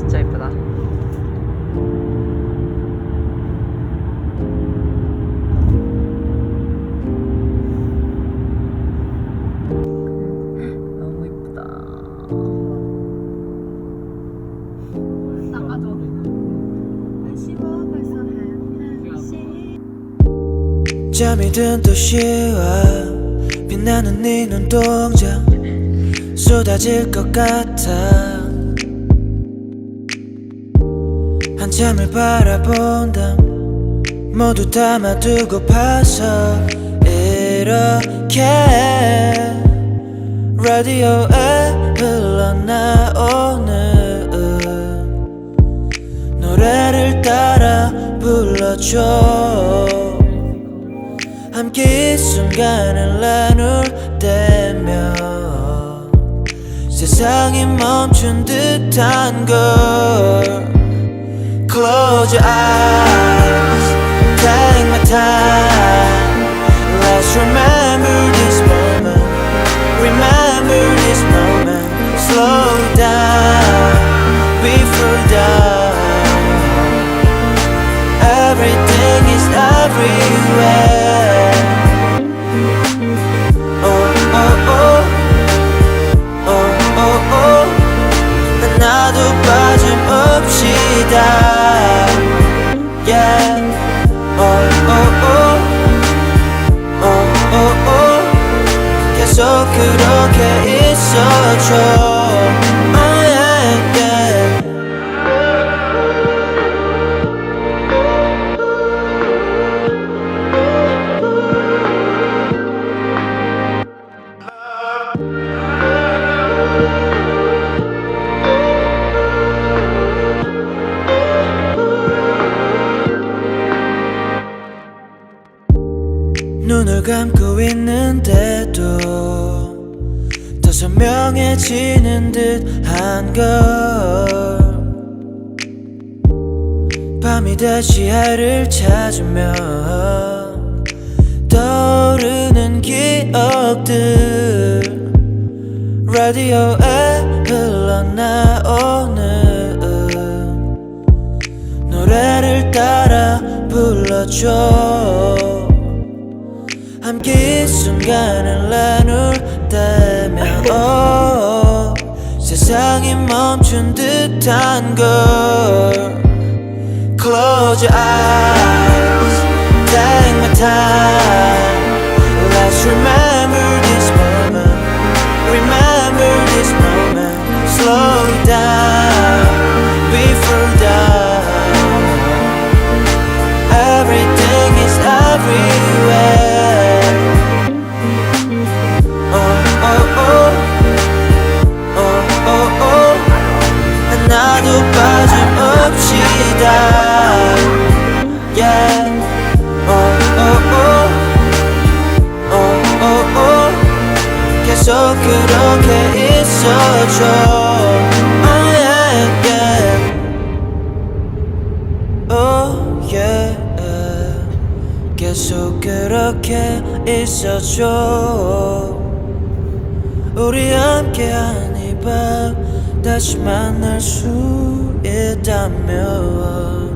진짜 예쁘다. 너무 예쁘다. 나가줘. 쉬워 벌써 한 시. 잠이 든 도시와 빛나는 네 눈동자 쏟아질 것 같아. 한참을 바라본다. 모두 담아두고파서 이렇게 라디오에 흘러나오는 노래를 따라 불러줘. 함께 이 순간을 나눌 때면 세상이 멈춘 듯한 걸. Close your eyes, take my time. Let's remember this moment, remember this moment. Slow down, before dawn. Everything is everywhere. Oh, oh, oh. Oh, oh, oh. 나도 빠짐없이다. Yeah. Oh, oh, oh. Oh, oh, oh. 계속 그렇게 있어줘. Oh, yeah, yeah. 눈을 감고 있는데도 더 선명해지는 듯한 걸. 밤이 다시 해를 찾으면 떠오르는 기억들. 라디오에 흘러나오는 노래를 따라 불러줘. 함께 이 순간을 나눌 때면 세상이 멈춘 듯한 걸. Close your eyes, take my time. Let's remember this moment, remember this moment. Slow down, before dawn. Everything is everywhere. 나도 빠짐없이다. Yeah. Oh, oh, oh. Oh, oh, oh. 계속 그렇게 있어줘. Oh, yeah, yeah. Oh, yeah. 계속 그렇게 있어줘. 우리 함께한 이 밤 다시 만날 수 있다면